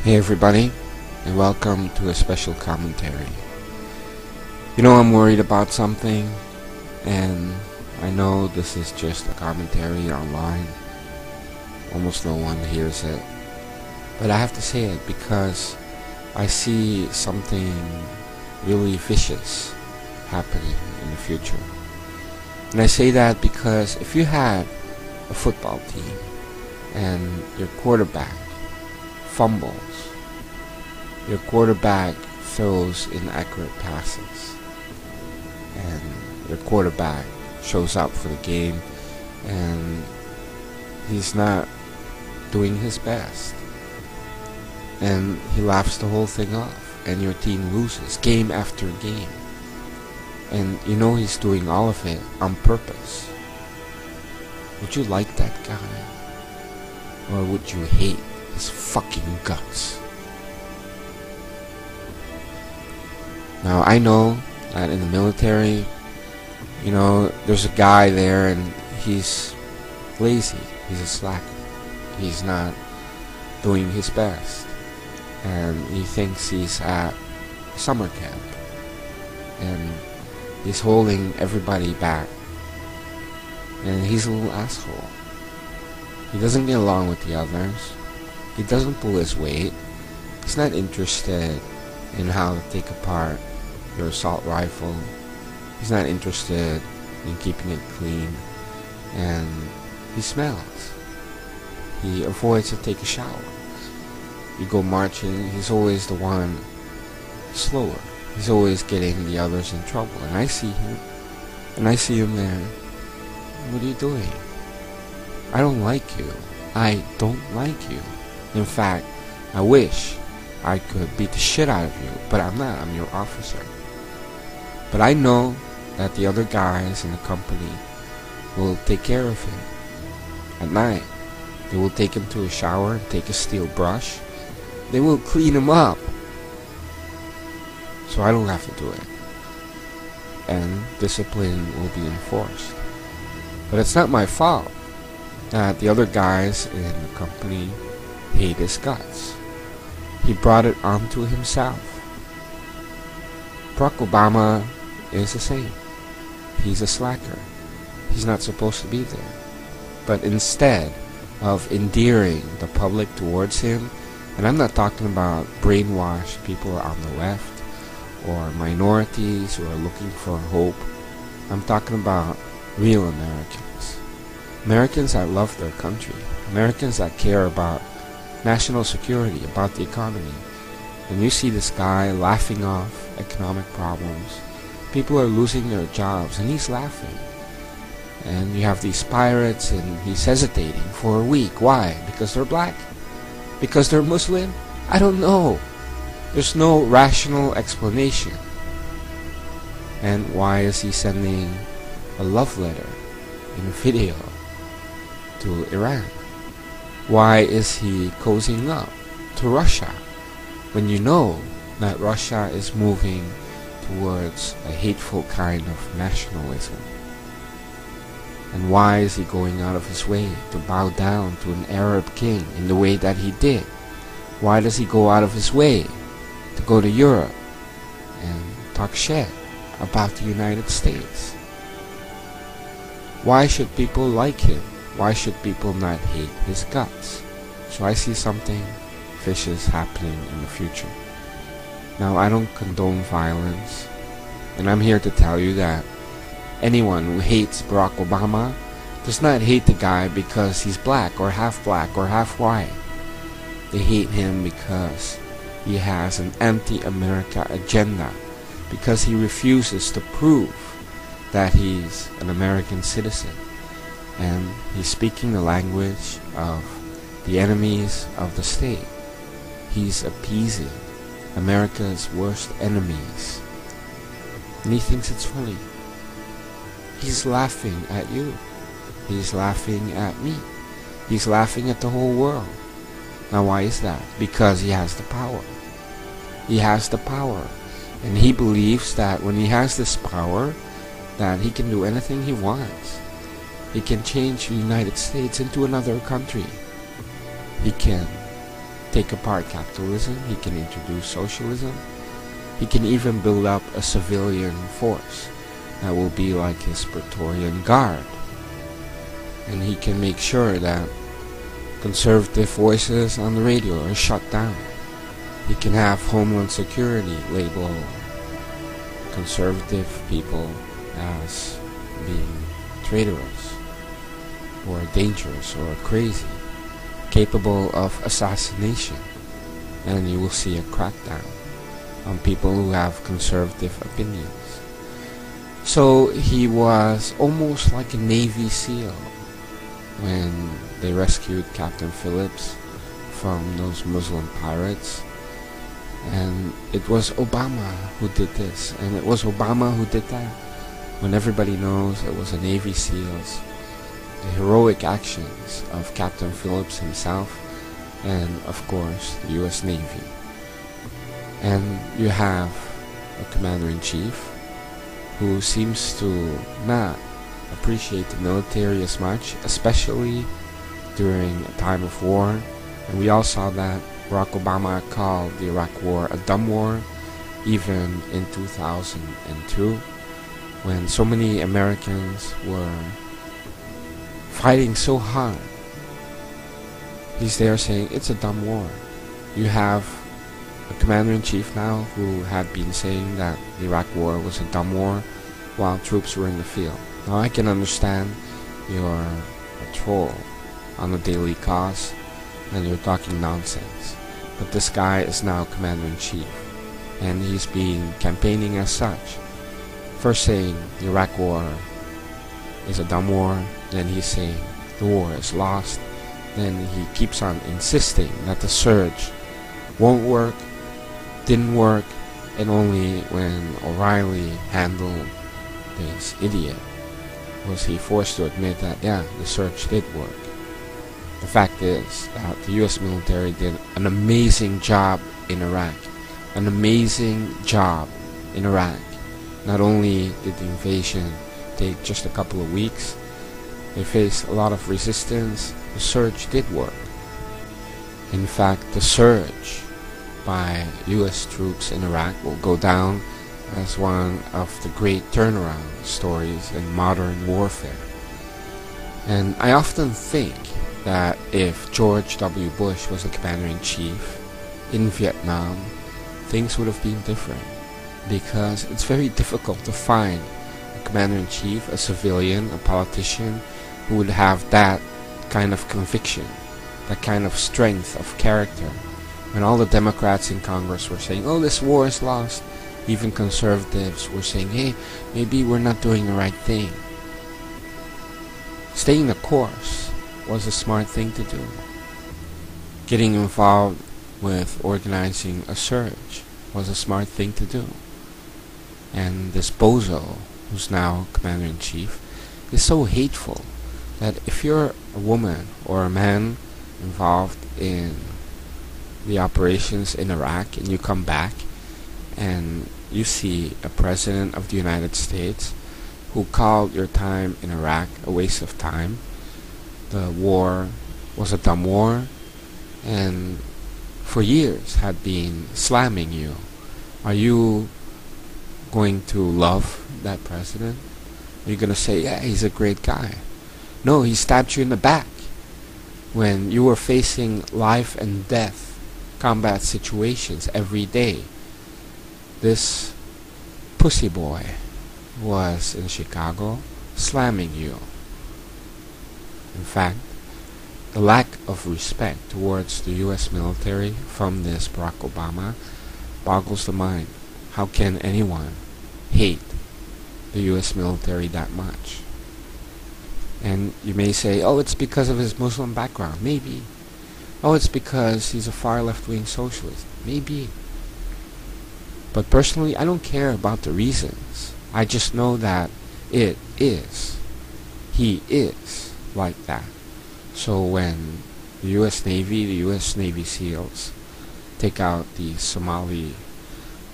Hey everybody, and welcome to a special commentary. You know, I'm worried about something, and I know this is just a commentary online. Almost no one hears it. But I have to say it because I see something really vicious happening in the future. And I say that because if you had a football team and your quarterback fumbles, your quarterback throws inaccurate passes, and your quarterback shows up for the game and he's not doing his best, and he laughs the whole thing off, and your team loses game after game, and you know he's doing all of it on purpose. Would you like that guy? Or would you hate his fucking guts? Now, I know that in the military, you know, there's a guy there and he's lazy, he's a slacker, he's not doing his best, and he thinks he's at summer camp, and he's holding everybody back, and he's a little asshole. He doesn't get along with the others, he doesn't pull his weight, he's not interested in how to take apart your assault rifle, he's not interested in keeping it clean, and he smells. He avoids to take a shower. You go marching, he's always the one slower. He's always getting the others in trouble, and I see him there. What are you doing? I don't like you. I don't like you. In fact, I wish I could beat the shit out of you, but I'm not. I'm your officer. But I know that the other guys in the company will take care of him. At night, they will take him to a shower and take a steel brush. They will clean him up, so I don't have to do it. And discipline will be enforced. But it's not my fault that the other guys in the company hate his guts. He brought it onto himself. Barack Obama is the same. He's a slacker. He's not supposed to be there. But instead of endearing the public towards him, and I'm not talking about brainwashed people on the left or minorities who are looking for hope, I'm talking about real Americans. Americans that love their country. Americans that care about national security, about the economy. And you see this guy laughing off economic problems. People are losing their jobs and he's laughing. And you have these pirates and he's hesitating for a week. Why? Because they're black? Because they're Muslim? I don't know. There's no rational explanation. And why is he sending a love letter in a video to Iran? Why is he cozying up to Russia when you know that Russia is moving towards a hateful kind of nationalism? And why is he going out of his way to bow down to an Arab king in the way that he did? Why does he go out of his way to go to Europe and talk shit about the United States? Why should people like him? Why should people not hate his guts? So I see something vicious happening in the future. Now, I don't condone violence, and I'm here to tell you that anyone who hates Barack Obama does not hate the guy because he's black or half white. They hate him because he has an anti-America agenda, because he refuses to prove that he's an American citizen, and he's speaking the language of the enemies of the state. He's appeasing America's worst enemies, and he thinks it's funny. He's laughing at you. He's laughing at me. He's laughing at the whole world. Now why is that? Because he has the power. He has the power. And he believes that when he has this power, that he can do anything he wants. He can change the United States into another country. He can take apart capitalism, he can introduce socialism, he can even build up a civilian force that will be like his Praetorian Guard. And he can make sure that conservative voices on the radio are shut down. He can have Homeland Security label conservative people as being traitorous or dangerous or crazy, capable of assassination, and you will see a crackdown on people who have conservative opinions. So he was almost like a Navy SEAL when they rescued Captain Phillips from those Muslim pirates. And it was Obama who did this, and it was Obama who did that, when everybody knows it was the Navy SEALs, the heroic actions of Captain Phillips himself, and of course the US Navy. And you have a commander-in-chief who seems to not appreciate the military as much, especially during a time of war. And we all saw that Barack Obama called the Iraq War a dumb war, even in 2002, when so many Americans were fighting so hard. He's there saying it's a dumb war. You have a commander-in-chief now who had been saying that the Iraq War was a dumb war while troops were in the field. Now I can understand you're a troll on a daily cause and you're talking nonsense, but this guy is now commander-in-chief and he's been campaigning as such. First saying the Iraq War is a dumb war, then he's saying the war is lost, then he keeps on insisting that the surge won't work, didn't work, and only when O'Reilly handled this idiot was he forced to admit that, yeah, the surge did work. The fact is that the US military did an amazing job in Iraq. An amazing job in Iraq. Not only did the invasion take just a couple of weeks, they faced a lot of resistance. The surge did work. In fact, the surge by US troops in Iraq will go down as one of the great turnaround stories in modern warfare. And I often think that if George W. Bush was the commander-in-chief in Vietnam, things would have been different, because it's very difficult to find a commander-in-chief, a civilian, a politician who would have that kind of conviction, that kind of strength of character. When all the Democrats in Congress were saying, oh, this war is lost, even conservatives were saying, hey, maybe we're not doing the right thing. Staying the course was a smart thing to do. Getting involved with organizing a surge was a smart thing to do. And this bozo, who's now commander-in-chief, is so hateful that if you're a woman or a man involved in the operations in Iraq and you come back and you see a president of the United States who called your time in Iraq a waste of time, the war was a dumb war, and for years had been slamming you, are you going to love that president? Are you going to say, yeah, he's a great guy? No, he stabbed you in the back when you were facing life and death combat situations every day. This pussy boy was in Chicago slamming you. In fact, the lack of respect towards the US military from this Barack Obama boggles the mind. How can anyone hate the US military that much? And you may say, oh, it's because of his Muslim background. Maybe. Oh, it's because he's a far left-wing socialist. Maybe. But personally, I don't care about the reasons. I just know that it is. He is like that. So when the US Navy, the US Navy SEALs take out the Somali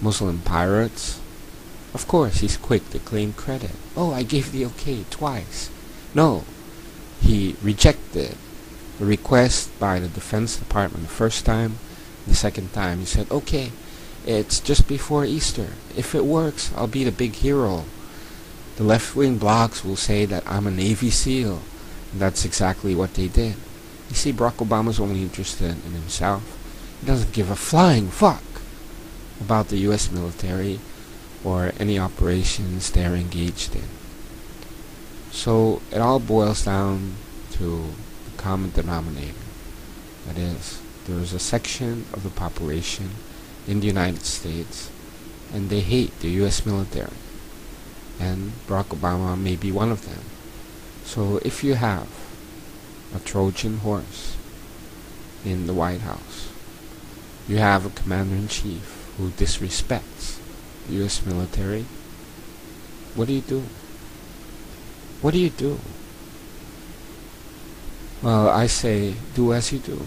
Muslim pirates, of course he's quick to claim credit. Oh, I gave the okay twice. No, he rejected the request by the Defense Department the first time. The second time, he said, okay, it's just before Easter. If it works, I'll be the big hero. The left-wing blogs will say that I'm a Navy SEAL. And that's exactly what they did. You see, Barack Obama's only interested in himself. He doesn't give a flying fuck about the U.S. military or any operations they're engaged in. So it all boils down to the common denominator. That is, there is a section of the population in the United States, and they hate the U.S. military. And Barack Obama may be one of them. So if you have a Trojan horse in the White House, you have a commander-in-chief who disrespects the U.S. military, what do you do? What do you do? Well, I say, do as you do.